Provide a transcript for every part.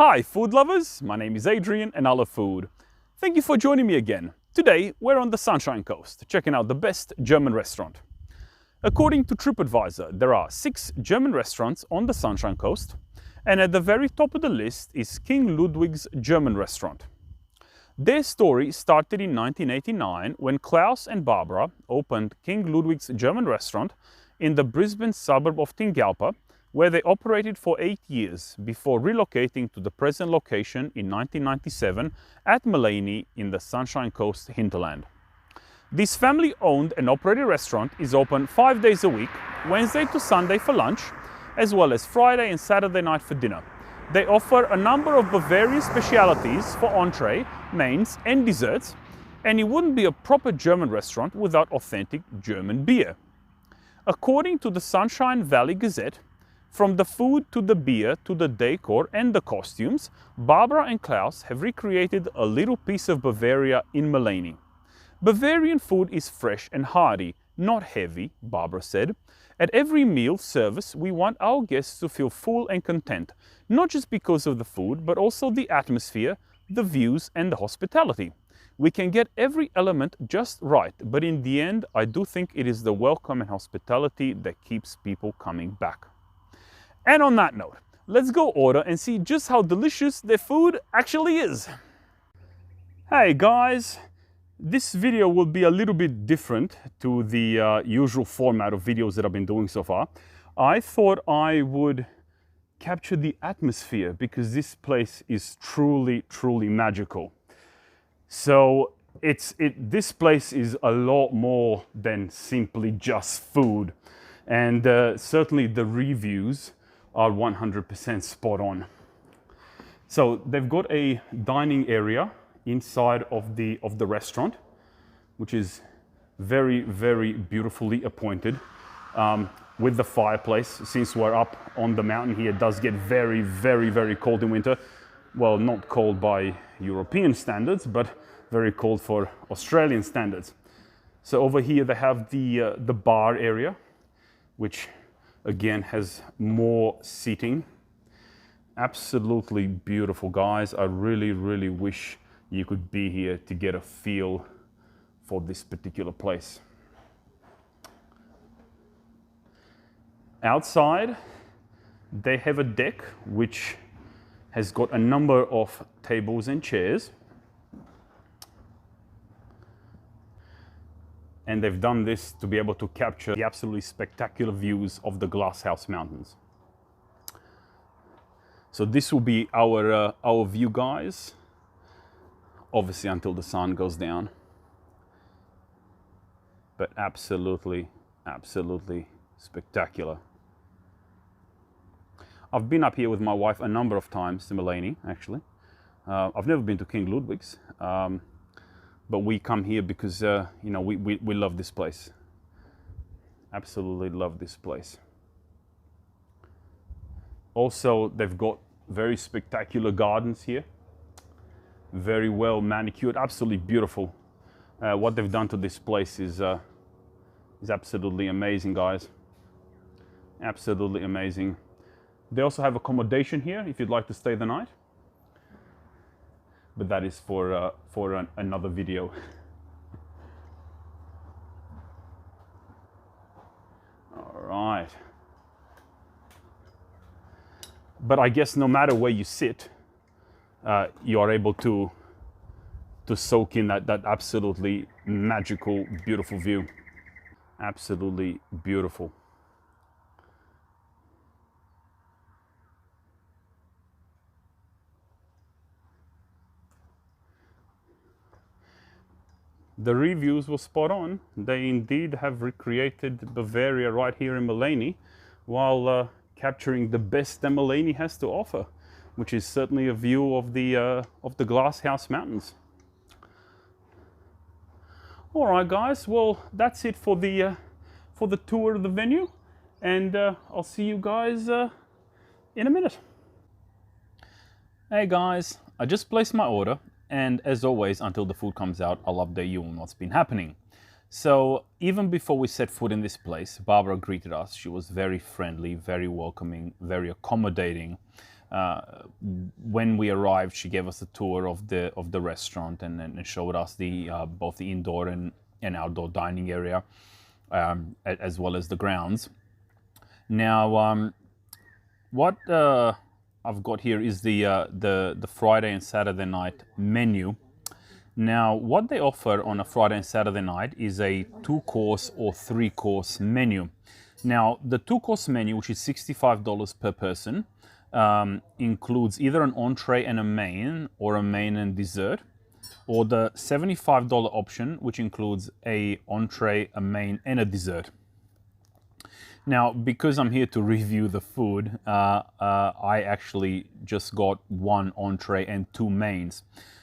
Hi food lovers, my name is Adrian and I love food. Thank you for joining me again. Today we're on the Sunshine Coast, checking out the best German restaurant. According to TripAdvisor, there are 6 German restaurants on the Sunshine Coast, and at the very top of the list is King Ludwigs German restaurant. Their story started in 1989 when Klaus and Barbara opened King Ludwigs German restaurant in the Brisbane suburb of Tingalpa, where they operated for 8 years before relocating to the present location in 1997 at Maleny in the Sunshine Coast hinterland. This family-owned and operated restaurant is open 5 days a week, Wednesday to Sunday for lunch, as well as Friday and Saturday night for dinner. They offer a number of Bavarian specialties for entree, mains and desserts, and it wouldn't be a proper German restaurant without authentic German beer. According to the Sunshine Valley Gazette, from the food to the beer to the decor and the costumes, Barbara and Klaus have recreated a little piece of Bavaria in Maleny. Bavarian food is fresh and hearty, not heavy, Barbara said. At every meal service, we want our guests to feel full and content, not just because of the food, but also the atmosphere, the views and the hospitality. We can get every element just right, but in the end, I do think it is the welcome and hospitality that keeps people coming back. And on that note, let's go order and see just how delicious their food actually is. Hey guys, this video will be a little bit different to the usual format of videos that I've been doing so far. I thought I would capture the atmosphere because this place is truly magical. So this place is a lot more than simply just food, and certainly the reviews are 100% spot on. So they've got a dining area inside of the restaurant, which is very beautifully appointed, with the fireplace. Since we're up on the mountain here, it does get very cold in winter. Well, not cold by European standards, but very cold for Australian standards. So over here they have the bar area, which again has more seating. Absolutely beautiful, guys. I really wish you could be here to get a feel for this particular place. Outside they have a deck which has got a number of tables and chairs, and they've done this to be able to capture the absolutely spectacular views of the Glasshouse Mountains. So this will be our view, guys, obviously until the sun goes down, but absolutely spectacular. I've been up here with my wife a number of times to Maleny, actually. I've never been to King Ludwigs, but we come here because you know, we love this place. Absolutely love this place. Also, they've got very spectacular gardens here. Very well manicured, absolutely beautiful. What they've done to this place is absolutely amazing, guys. Absolutely amazing. They also have accommodation here if you'd like to stay the night, but that is for another video. All right. But I guess no matter where you sit, you are able to soak in that absolutely magical, beautiful view. Absolutely beautiful. The reviews were spot on. They indeed have recreated Bavaria right here in Maleny, while capturing the best that Maleny has to offer, which is certainly a view of the Glasshouse Mountains. All right, guys. Well, that's it for the tour of the venue, and I'll see you guys in a minute. Hey guys, I just placed my order. And as always, until the food comes out, I'll update you on what's been happening. So even before we set foot in this place, Barbara greeted us. She was very friendly, very welcoming, very accommodating. when we arrived, she gave us a tour of the restaurant and showed us both the indoor and outdoor dining area, as well as the grounds. Now, what I've got here is the Friday and Saturday night menu. Now, what they offer on a Friday and Saturday night is a 2-course or 3-course menu. Now, the 2-course menu, which is $65 per person, includes either an entree and a main, or a main and dessert, or the $75 option, which includes a entree, a main, and a dessert. Now, because I'm here to review the food, I actually just got 1 entree and 2 mains.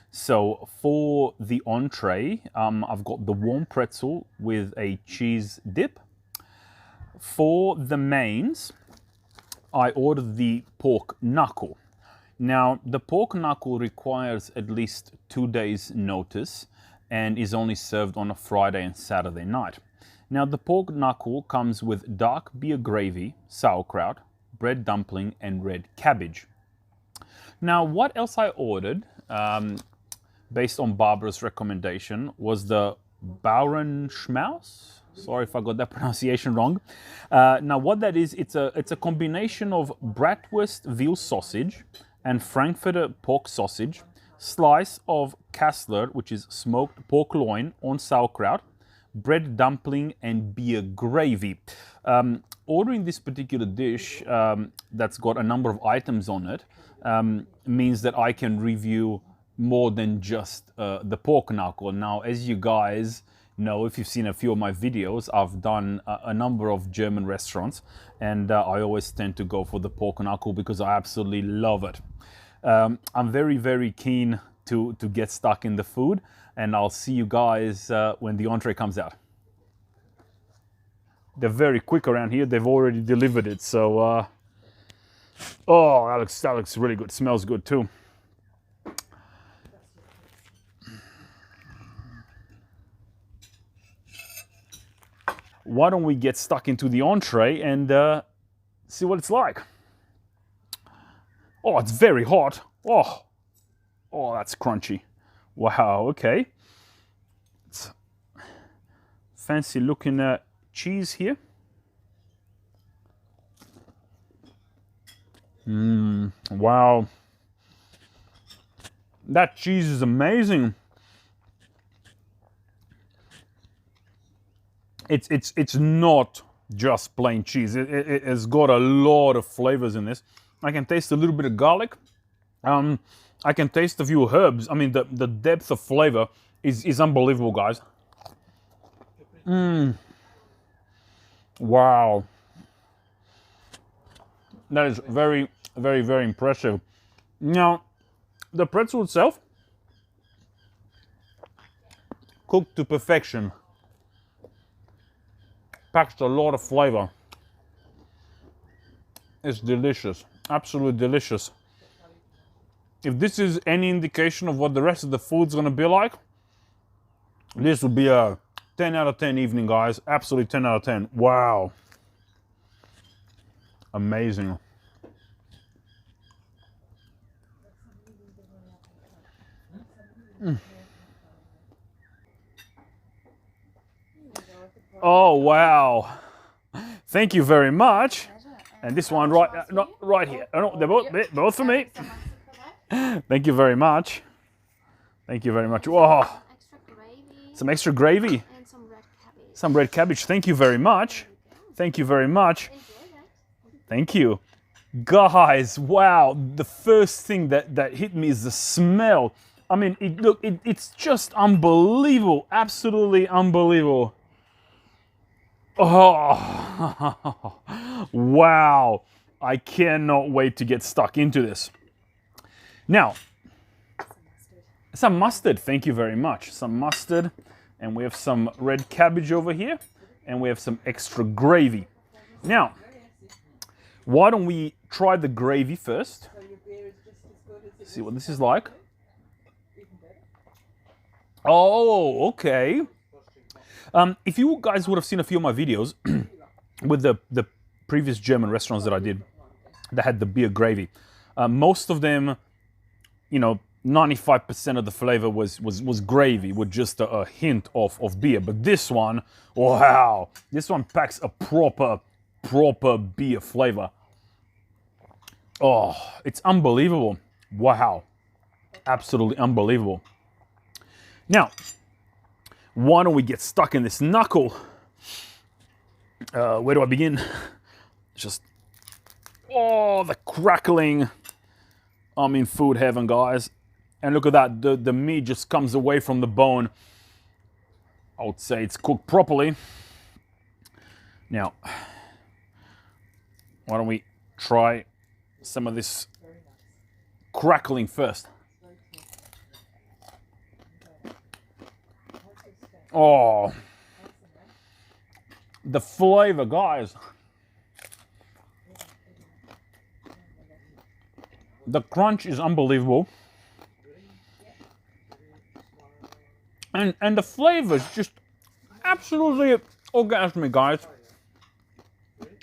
So for the entree, I've got the warm pretzel with a cheese dip. For the mains, I ordered the pork knuckle. Now, the pork knuckle requires at least 2 days notice and is only served on a Friday and Saturday night. Now, the pork knuckle comes with dark beer gravy, sauerkraut, bread dumpling, and red cabbage. Now, what else I ordered, based on Barbara's recommendation, was the Bavarian schmaus. Sorry if I got that pronunciation wrong. Now, what that is, it's a combination of Bratwurst veal sausage and Frankfurter pork sausage, slice of Kassler, which is smoked pork loin on sauerkraut, bread dumpling, and beer gravy. Ordering this particular dish that's got a number of items on it means that I can review more than just the pork knuckle. Now, as you guys know, if you've seen a few of my videos, I've done a number of German restaurants, and I always tend to go for the pork knuckle because I absolutely love it. I'm very, very keen to get stuck in the food, and I'll see you guys when the entree comes out. They're very quick around here. They've already delivered it, so oh, that looks really good. Smells good too. Why don't we get stuck into the entree and see what it's like? Oh, it's very hot. Oh, that's crunchy. Wow, okay. It's fancy looking cheese here. Wow. That cheese is amazing. It's not just plain cheese. It has got a lot of flavors in this. I can taste a little bit of garlic. I can taste a few herbs. I mean, the depth of flavor is unbelievable, guys. Wow. That is very, very, very impressive. Now, the pretzel itself, cooked to perfection. Packs a lot of flavor. It's delicious, absolutely delicious. If this is any indication of what the rest of the food's gonna be like, this will be a 10 out of 10 evening, guys. Absolutely 10 out of 10. Wow. Amazing. Oh, wow. Thank you very much. And this one right here. Oh, no, they're both for me. Thank you very much. Thank you very much. Whoa. Some extra gravy. And some red cabbage. Some red cabbage. Thank you very much. Thank you very much. Thank you. Guys, wow. The first thing that hit me is the smell. I mean, it's just unbelievable. Absolutely unbelievable. Oh, wow. I cannot wait to get stuck into this. Now, some mustard. Thank you very much. Some mustard. And we have some red cabbage over here. And we have some extra gravy. Now, why don't we try the gravy first? See what this is like. Oh, okay. If you guys would have seen a few of my videos with the previous German restaurants that I did that had the beer gravy, Most of them, you know, 95% of the flavor was gravy with just a hint of beer. But this one, wow, this one packs a proper beer flavor. Oh, it's unbelievable. Wow, absolutely unbelievable. Now, why don't we get stuck in this knuckle? Where do I begin? Just, oh, the crackling. I'm in food heaven, guys. And look at that, the meat just comes away from the bone. I would say it's cooked properly. Now, why don't we try some of this crackling first? Oh, the flavor, guys. The crunch is unbelievable. And the flavor is just absolutely orgasmic, guys.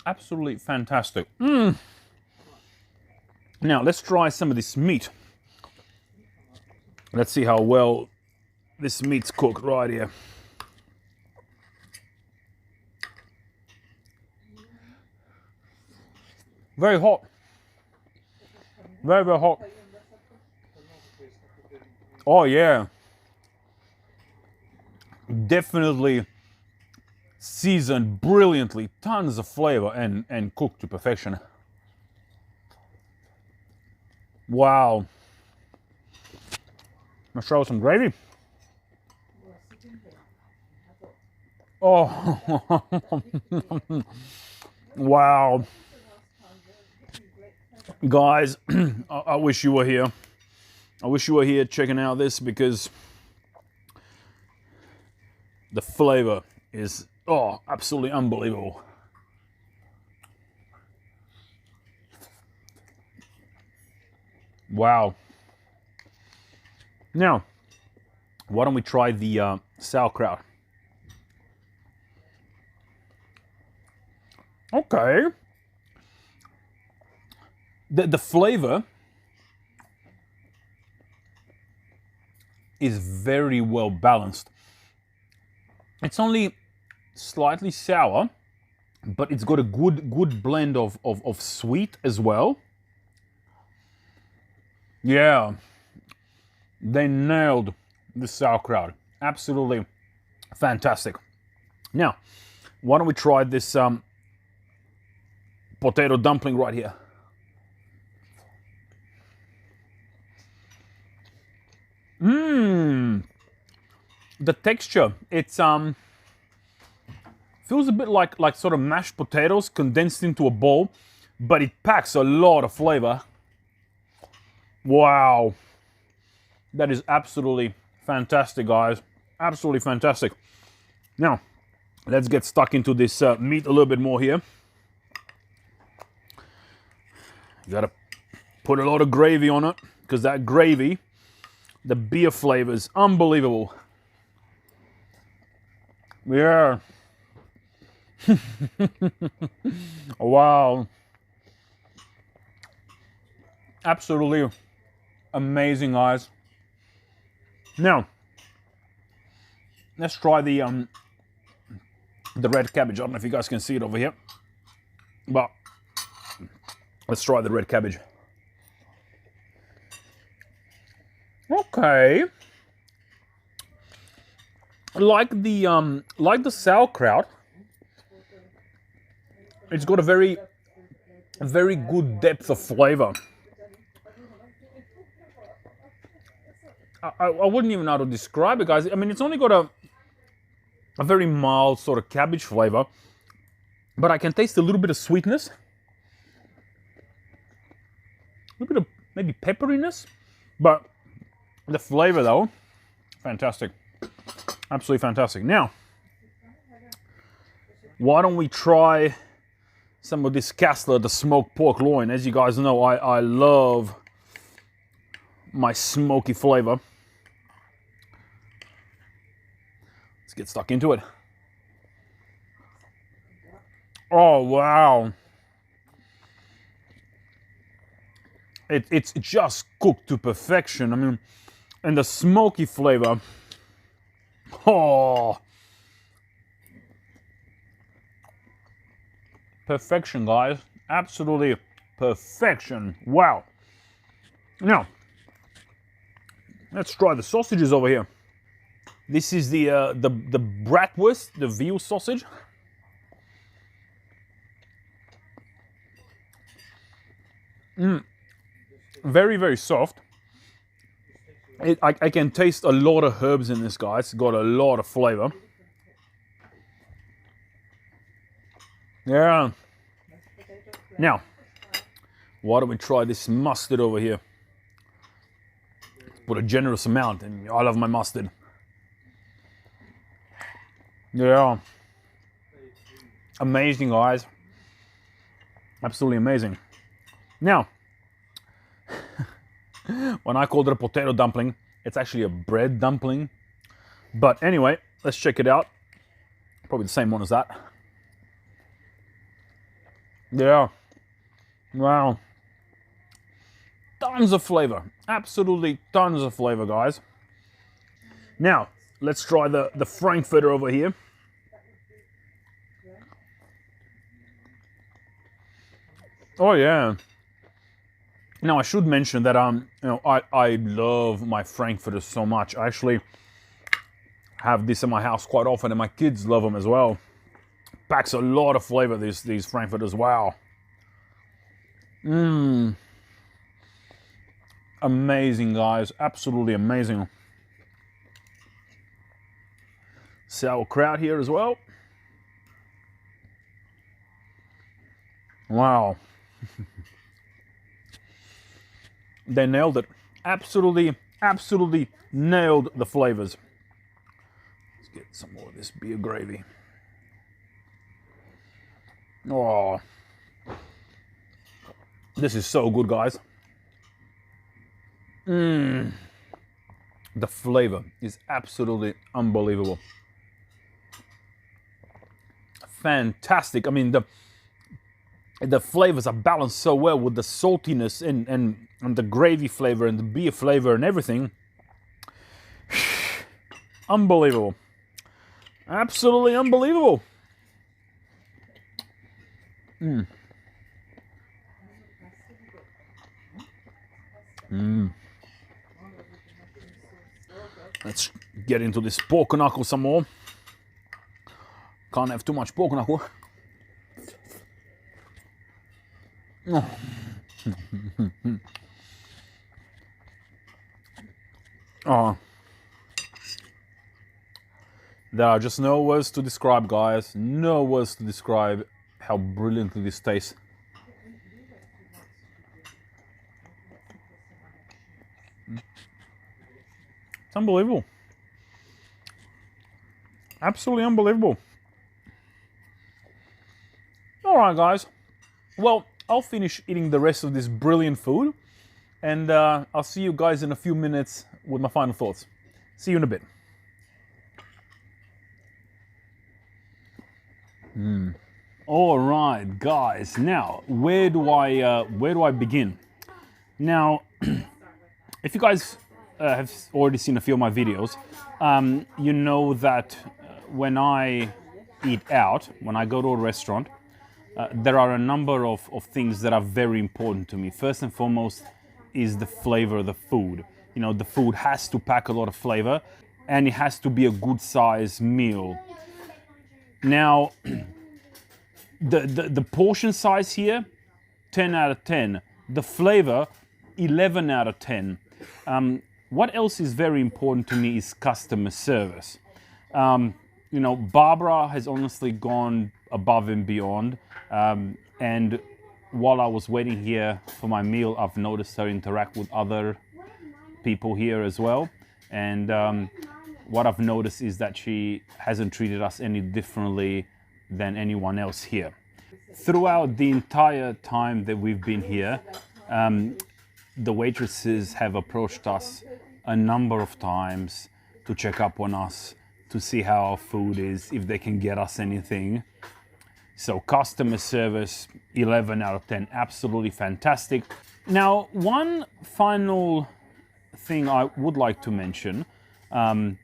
Absolutely fantastic. Now, let's try some of this meat. Let's see how well this meat's cooked right here. Very hot. Very, very hot. Oh, yeah. Definitely seasoned brilliantly, tons of flavor and cooked to perfection. Wow. I'll show some gravy. Oh, wow. Guys, I wish you were here. I wish you were here checking out this, because the flavor is, oh, absolutely unbelievable. Wow. Now, why don't we try the sauerkraut? Okay. The flavor is very well balanced. It's only slightly sour, but it's got a good blend of sweet as well. Yeah, they nailed the sauerkraut. Absolutely fantastic. Now, why don't we try this potato dumpling right here? The texture, it's feels a bit like sort of mashed potatoes condensed into a bowl, but it packs a lot of flavor. Wow, that is absolutely fantastic, guys. Absolutely fantastic. Now, let's get stuck into this meat a little bit more here. You gotta put a lot of gravy on it, because that gravy, the beer flavor is unbelievable. Yeah. Wow. Absolutely amazing, guys. Now, let's try the red cabbage. I don't know if you guys can see it over here, but let's try the red cabbage. Okay. Like the sauerkraut, it's got a very good depth of flavor. I wouldn't even know how to describe it, guys. I mean, it's only got a very mild sort of cabbage flavor, but I can taste a little bit of sweetness, a little bit of maybe pepperiness, but the flavor, though, fantastic. Absolutely fantastic. Now, why don't we try some of this Kassler, the smoked pork loin? As you guys know, I love my smoky flavor. Let's get stuck into it. Oh, wow. It's just cooked to perfection. I mean, and the smoky flavor. Oh, perfection, guys. Absolutely perfection. Wow. Now, let's try the sausages over here. This is the Bratwurst, the veal sausage. Very, very soft. I can taste a lot of herbs in this, guys. It's got a lot of flavor. Yeah. Now, why don't we try this mustard over here? Put a generous amount, and I love my mustard. Yeah. Amazing, guys. Absolutely amazing. Now, when I called it a potato dumpling, it's actually a bread dumpling. But anyway, let's check it out. Probably the same one as that. Yeah. Wow. Tons of flavor. Absolutely tons of flavor, guys. Now, let's try the Frankfurter over here. Oh yeah. Now I should mention that I love my Frankfurters so much. I actually have this in my house quite often, and my kids love them as well. Packs a lot of flavor, these Frankfurters. Wow. Amazing, guys. Absolutely amazing. Sauerkraut here as well. Wow. They nailed it. Absolutely, absolutely nailed the flavors. Let's get some more of this beer gravy. Oh, this is so good, guys. The flavor is absolutely unbelievable. Fantastic. I mean, the flavors are balanced so well with the saltiness and the gravy flavor and the beer flavor and everything. Unbelievable. Absolutely unbelievable. Let's get into this pork knuckle some more. Can't have too much pork knuckle. Oh. Oh. There are just no words to describe, guys. No words to describe how brilliantly this tastes. It's unbelievable. Absolutely unbelievable. All right, guys. Well, I'll finish eating the rest of this brilliant food, and I'll see you guys in a few minutes with my final thoughts. See you in a bit. All right, guys. Now, where do I begin? Now, if you guys have already seen a few of my videos, you know that when I eat out, when I go to a restaurant, there are a number of things that are very important to me. First and foremost is the flavor of the food. You know, the food has to pack a lot of flavor, and it has to be a good size meal. Now, the portion size here, 10 out of 10. The flavor, 11 out of 10. What else is very important to me is customer service. You know, Barbara has honestly gone above and beyond. And while I was waiting here for my meal, I've noticed her interact with other people here as well. And what I've noticed is that she hasn't treated us any differently than anyone else here. Throughout the entire time that we've been here, the waitresses have approached us a number of times to check up on us, to see how our food is, if they can get us anything. So customer service, 11 out of 10, absolutely fantastic. Now, one final thing I would like to mention, and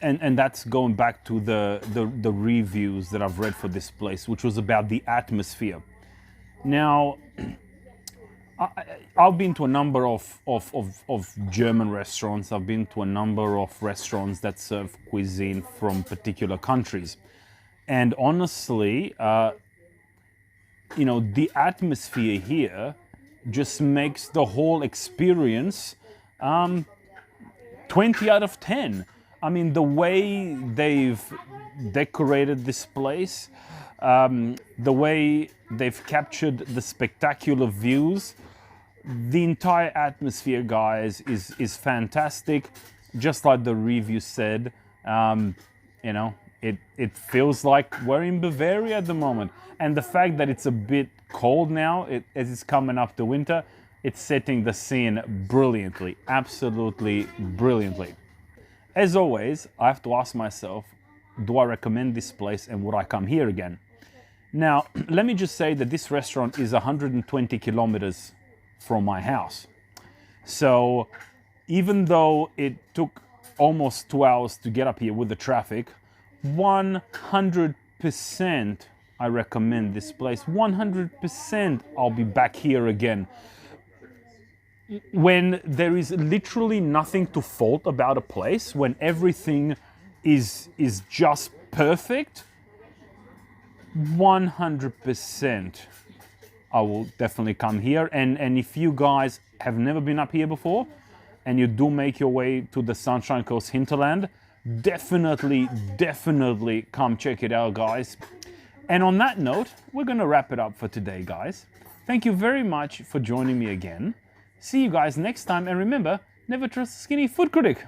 that's going back to the reviews that I've read for this place, which was about the atmosphere. Now, I've been to a number of German restaurants. I've been to a number of restaurants that serve cuisine from particular countries. And honestly, you know, the atmosphere here just makes the whole experience 20 out of 10. I mean, the way they've decorated this place, the way they've captured the spectacular views, the entire atmosphere, guys, is fantastic. Just like the review said, you know, it feels like we're in Bavaria at the moment. And the fact that it's a bit cold now, as it's coming up to winter, it's setting the scene brilliantly, absolutely brilliantly. As always, I have to ask myself, do I recommend this place and would I come here again? Now, let me just say that this restaurant is 120 kilometers from my house. So even though it took almost 2 hours to get up here with the traffic, 100% I recommend this place. 100% I'll be back here again. When there is literally nothing to fault about a place, when everything is just perfect, 100% I will definitely come here. And if you guys have never been up here before and you do make your way to the Sunshine Coast hinterland, definitely come check it out, guys. And on that note, we're going to wrap it up for today, guys. Thank you very much for joining me again. See you guys next time, and remember, never trust a skinny food critic.